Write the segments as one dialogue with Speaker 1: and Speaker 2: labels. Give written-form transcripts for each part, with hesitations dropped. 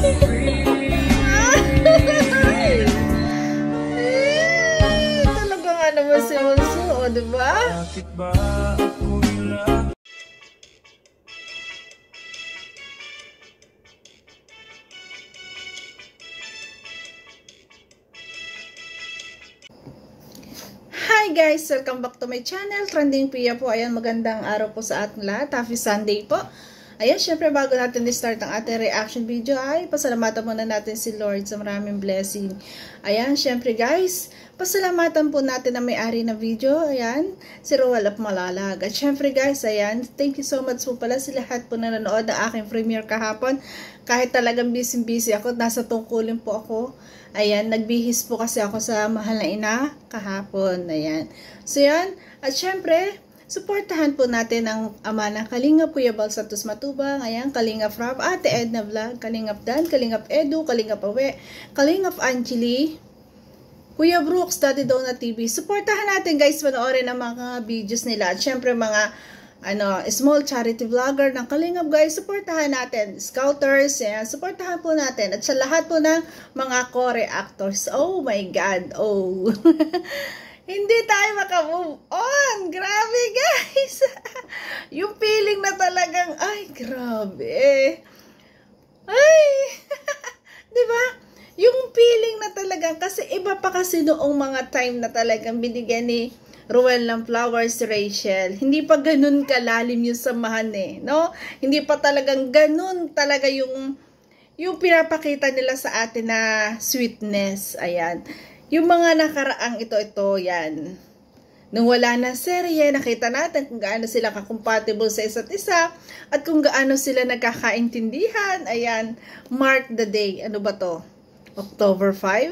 Speaker 1: Talaga nga naman si Monso, o diba?
Speaker 2: Bakit ba ako nila?
Speaker 1: Hi guys! Welcome back to my channel. Trending Pia po. Ayan, magandang araw po sa ating lahat. Happy Sunday po. Ayan, syempre bago natin i-start ang ating reaction video ay pasalamatan muna natin si Lord sa maraming blessing. Ayan, syempre guys, pasalamatan po natin ang may-ari na video. Ayan, si Roel of Malalag. At syempre guys, ayan, thank you so much po pala sa lahat po na nanood ng aking premiere kahapon. Kahit talagang busy ako, nasa tungkulin po ako. Ayan, nagbihis po kasi ako sa mahal na ina kahapon. Ayan. So yan, at syempre, suportahan po natin ang ama ng Kalingap Kuya Bal Santos Matubang, ayan, Kalingap Rob, Ate Edna Vlog, Kalingap Dan, Kalingap Edu, Kalingap Awe, Kalingap Angeli, Kuya Brooks, Daddy Donut TV. Suportahan natin guys, panoorin ang mga videos nila. At syempre mga small charity vlogger ng Kalingap guys, suportahan natin. Scouters, ayan, suportahan po natin. At sa lahat po ng mga core actors. Oh my God, oh. Hindi tayo makamove on. Grabe guys. Yung feeling na talagang, ay grabe. Ay. Diba? Yung feeling na talagang, kasi iba pa kasi noong mga time na talagang binigyan ni Roel ng flowers si Rachel. Hindi pa ganun kalalim yung samahan no? Hindi pa talagang ganun talaga yung pinapakita nila sa atin na sweetness. Ayan. Yung mga nakaraang ito, yan. Nung wala na serye, nakita natin kung gaano sila ka-compatible sa isa't isa at kung gaano sila nagkakaintindihan. Ayan, mark the day. Ano ba to? October 5?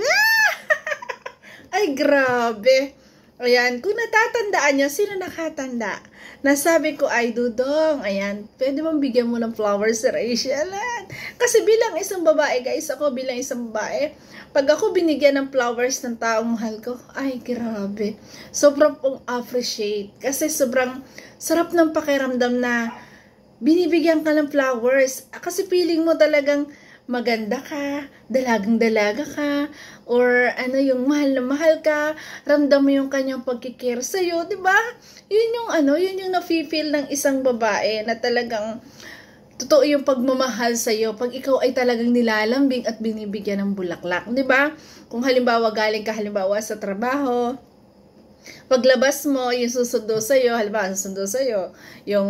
Speaker 1: Ay, grabe. Ayan, kung natatandaan nyo, sino nakatanda? Nasabi ko ay Dudong, ayan, pwede bang bigyan mo ng flowers si Rachel? Kasi bilang isang babae, guys, ako bilang isang babae, pag ako binigyan ng flowers ng taong mahal ko, ay grabe. Sobrang pong appreciate. Kasi sobrang sarap ng pakiramdam na binibigyan ka ng flowers. Kasi feeling mo talagang maganda ka, dalagang-dalaga ka, or yung mahal na mahal ka, ramdam mo yung kanyang pagkikare sa'yo, diba? Yun yung nafe-feel ng isang babae na talagang totoo yung pagmamahal sa'yo pag ikaw ay talagang nilalambing at binibigyan ng bulaklak, diba? Kung halimbawa galing ka sa trabaho, paglabas mo, yung susundo sa'yo, halimbawa susundo sa'yo, yung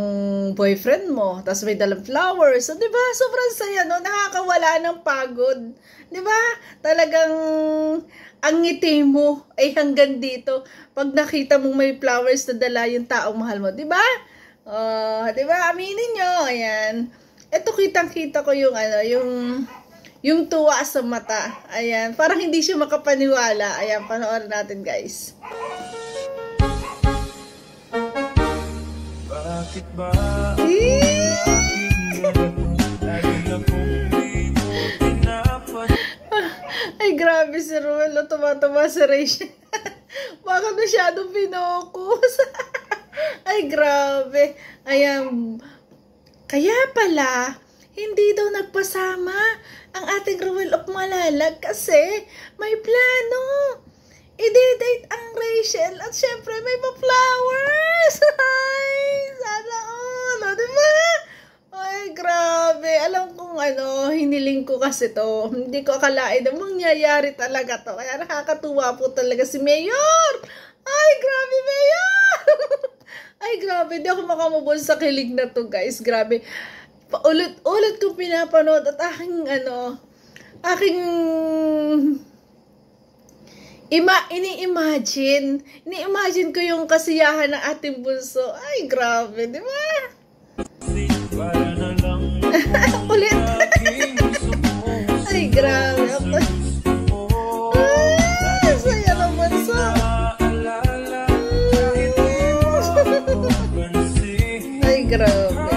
Speaker 1: boyfriend mo, tapos may dalang flowers, so diba, sobrang saya, no? Nakakawala ng pagod, diba? Talagang, ang ngiti mo ay hanggang dito, pag nakita mong may flowers na dala yung taong mahal mo, diba? Diba, aminin nyo, ayan. Ito, kitang-kita ko yung, yung tuwa sa mata, ayan, parang hindi siya makapaniwala, ayan, panoorin natin, guys.
Speaker 2: Bakit ba ako
Speaker 1: ay grabe si Roel, tumatawa si Rachel. Baka masyadong pinokus. Ay grabe. Ayan, kaya pala hindi daw nagpasama ang ating Roel of Malalag kasi may plano. I-date ang Rachel at syempre may pa-flowers. Ay, sana all, diba? Ay, grabe. Alam kong hiniling ko kasi to. Hindi ko akalain na mangyayari talaga to. Kaya nakakatuwa po talaga si Mayor. Ay, grabe, Mayor. Ay, grabe. Hindi ako makamubol sa kilig na to, guys. Grabe. Paulit-ulit kong pinapanood at aking ini-imagine ko yung kasiyahan ng ating bunso. Ay, grabe, di ba? Ulit. Ay, grabe. Saya ng bunso. Ay, grabe.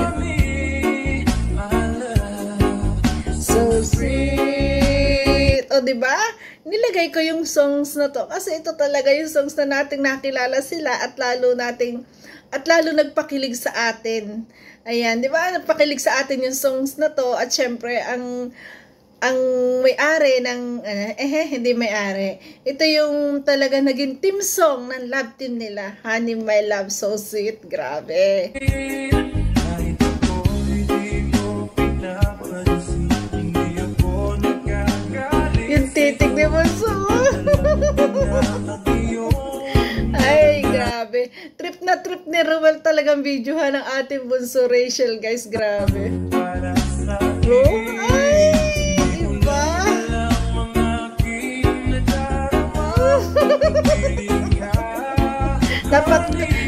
Speaker 1: So sweet. O, di ba? Nilagay ko yung songs na to kasi ito talaga yung songs na nating nakilala sila at lalo nagpakilig sa atin. Ayan, di ba? Nagpakilig sa atin yung songs na to at syempre ang ang may-ari ng, hindi may-ari. Ito yung talaga naging team song ng love team nila. Honey, My Love, So Sweet. Grabe.
Speaker 2: Kahit ako'y di mo pinapansin, hindi ako nagagalit.
Speaker 1: Yung titig ni Bunso. Ay, grabe. Trip na trip ni Ruel talagang videohan ng ating Bunso Rachel, guys. Grabe.
Speaker 2: Para sa
Speaker 1: Bro, ay, iba.
Speaker 2: lang mga aking nadarama. Piling ka.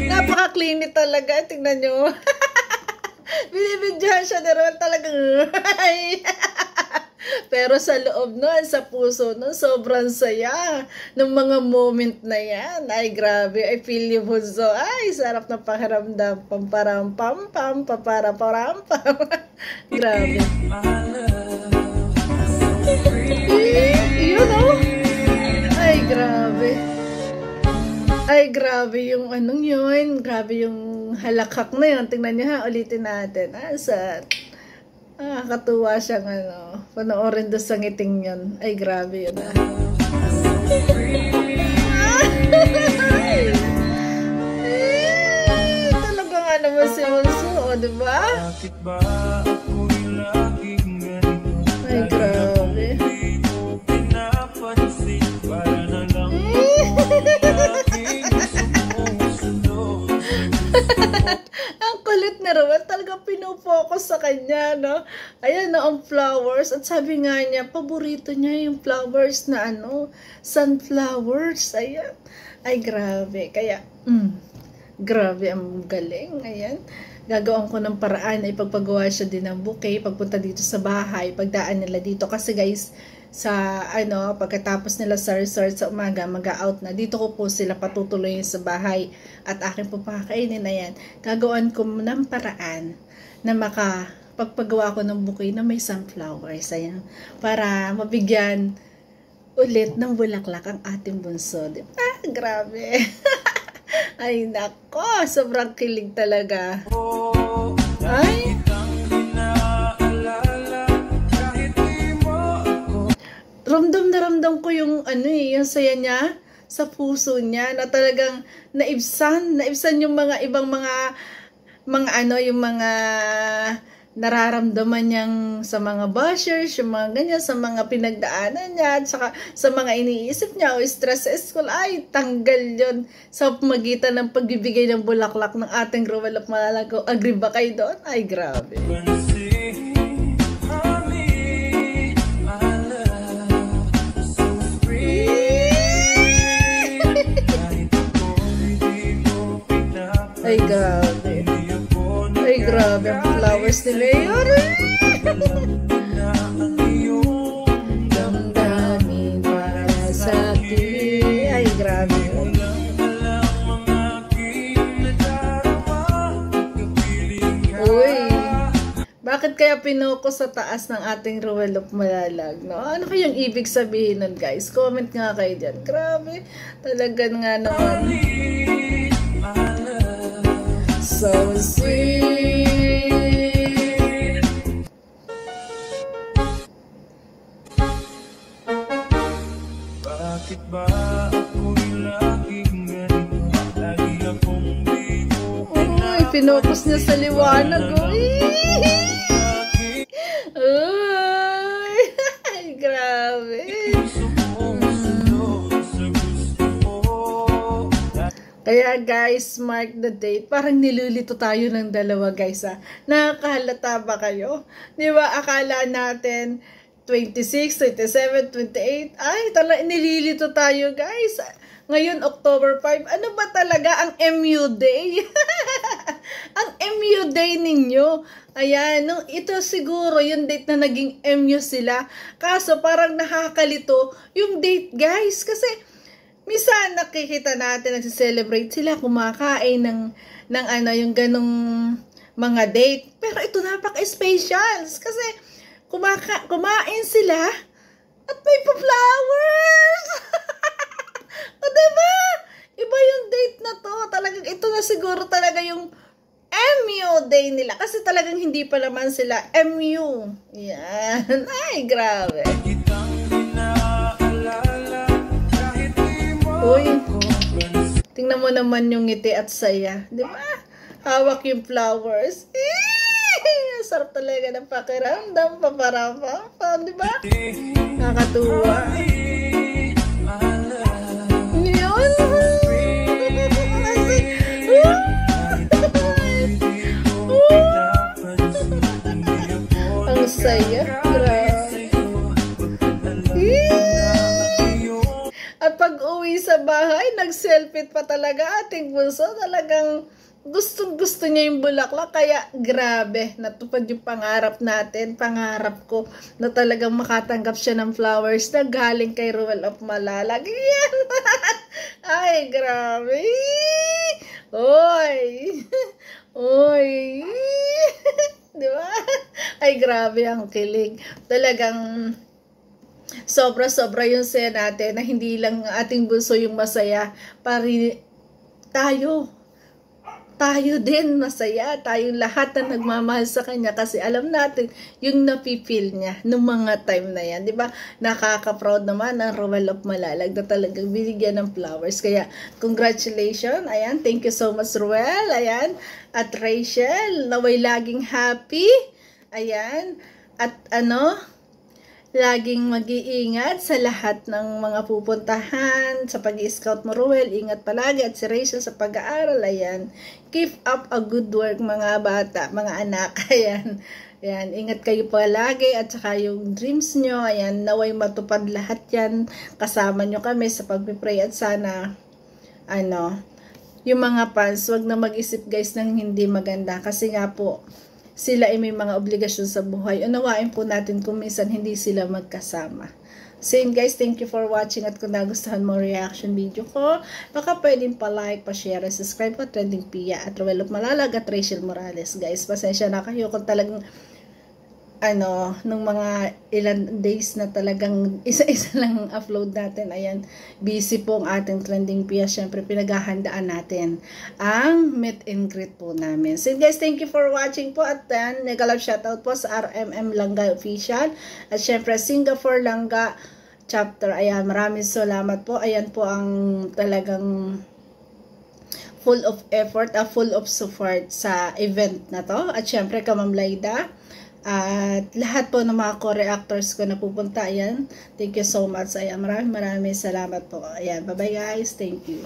Speaker 1: Napaka-clean talaga. Tingnan nyo. Binibidyohan siya ni Ruel talagang. Ay. Pero sa loob nun, sa puso nun, sobrang saya ng mga moment na yan. Ay, grabe. I feel you, Bunso. Ay, sarap na pakiramdam. Pamparam-pam-pam, paparaparam-pam. Grabe. Yun, oh. Ay, grabe. Ay, grabe yung anong yun. Grabe yung halakak na yun. Tingnan niyo ha, ulitin natin. Katuwa siyang panoorin doon sa ngiting yun. Ay, grabe yun. Talagang mo si Bunso, diba?
Speaker 2: Bakit ba ako'y laging ganito?
Speaker 1: Ay, grabe.
Speaker 2: Di mo pinapansin, para na lang aking sumusunod.
Speaker 1: Ang kulit ni Ruel, talagang pinofocus sa kanya, no? Ayan, no, ang flowers. At sabi nga niya, paborito niya yung flowers na sunflowers. Ayan. Ay, grabe. Kaya, grabe, ang galing. Ayan. Gagawin ko ng paraan na ipagpagawa siya din ng bouquet pagpunta dito sa bahay, pagdaan nila dito. Kasi guys, sa pagkatapos nila sa resort sa umaga, mag-out na. Dito ko po sila patutuloy sa bahay at akin po pakakainin na yan. Gagawin ko ng paraan na makapagpagawa ko ng bouquet na may sunflowers. Ayan. Para mabigyan ulit ng bulaklak ang ating bunso. Diba? Grabe. Ay, nako. Sobrang kilig talaga. Ay. Ramdam na ramdam ko yung yung saya niya sa puso niya na talagang naibsan yung mga ibang mga yung mga nararamdaman niyang sa mga bashers, yung mga ganyan, sa mga pinagdaanan niya, at saka sa mga iniisip niya o stress sa school. Ay, tanggal yon sa magitan ng pagbibigay ng bulaklak ng ating Ruel of Malalago. Agree ba kayo doon? Ay, grabe. Ay, grabe. Ay, grabe. Ang flowers ni Mayor. Damdamin para sa akin. Ay, grabe. Uy. Bakit kaya pinuko sa taas ng ating Ruel of Malalag, no? Ano kayang ibig sabihin nun, guys? Comment nga kayo dyan. Grabe. Talagang nga naman. So sweet.
Speaker 2: Bakit ba ako'y laging ganito? Lagi akong di mo
Speaker 1: Pinopos niya sa liwanag. Ay, grabe. Kaya guys, mark the date. Parang nilulito tayo ng dalawa guys. Nakakahalata ba kayo? Di ba akala natin 26, 27, 28. Ay, talaga nililito tayo guys. Ngayon, October 5. Ano ba talaga ang MU Day? Ang MU Day ninyo. Ayan, ito siguro yung date na naging MU sila. Kaso parang nakakalito yung date guys. Kasi minsan nakikita natin nagse-celebrate sila, kumakain ng yung ganong mga date. Pero ito napaka-special kasi kumain sila at may pa-flowers. O diba? Iba yung date na to. Talagang ito na siguro talaga yung MU day nila. Kasi talagang hindi pa naman sila MU. Yan. Ay, grabe.
Speaker 2: kitang inaalala kahit di mo
Speaker 1: Uy,
Speaker 2: ako pansin.
Speaker 1: tingnan mo naman yung ngiti at saya. Di ba? Hawak yung flowers. Sarap talaga ng pakiramdam. Paparapam. Di ba? Nakakatuwa. Yun. Ang saya. Grabe. At pag uwi sa bahay, nag-selfie pa talaga ating bunso. Talagang gustong-gusto niya yung bulaklak. Kaya grabe, natupad yung pangarap natin. Pangarap ko na talagang makatanggap siya ng flowers na galing kay Ruel of Malalag. Yan. Ay, grabe. Oy. Oy. Di ba? Ay, grabe ang kilig. Talagang sobra-sobra yung saya natin na hindi lang ating bunso yung masaya, pari tayo din masaya, tayong lahat na nagmamahal sa kanya kasi alam natin yung napipil niya nung mga time na yan, di ba? Nakaka-proud naman ang Ruel of Malalag na talagang binigyan ng flowers. Kaya congratulations, ayan, thank you so much Ruel, ayan, at Rachel, naway laging happy, ayan, at laging mag-iingat sa lahat ng mga pupuntahan sa pag-i-scout mo, Ruel. Ingat palagi at si Rachel sa pag-aaral. Ayan. Keep up a good work mga bata, mga anak. Ayan. Ayan. Ingat kayo palagi at saka yung dreams nyo. Ayan. Naway matupad lahat yan. Kasama nyo kami sa pag-pray at sana yung mga fans, wag na mag-isip guys ng hindi maganda. Kasi nga po, sila ay may mga obligasyon sa buhay. Unawain po natin kung minsan hindi sila magkasama. So yun guys, thank you for watching at kung nagustuhan mo reaction video ko, baka pwedeng pa-like, pa-share, subscribe ko, Trending Pia at Ruel of Malalag at Rachel Morales. Guys, pasensya na kayo kung talagang nung mga ilan days na talagang isa-isa lang upload natin. Ayan, busy po ang ating Trending Pia. Syempre, pinaghahandaan natin ang meet and greet po namin. So guys, thank you for watching po. At nag-love shoutout po sa RMM Langga Official. At syempre, Singapore Langga Chapter. Ayan, maraming salamat po. Ayan po ang talagang full of effort, full of support sa event na to. At syempre, Ma'am Laida. At lahat po ng mga co-reactors ko na pupunta, ayan, thank you so much, ayan, maraming salamat po, ayan, bye bye guys, thank you.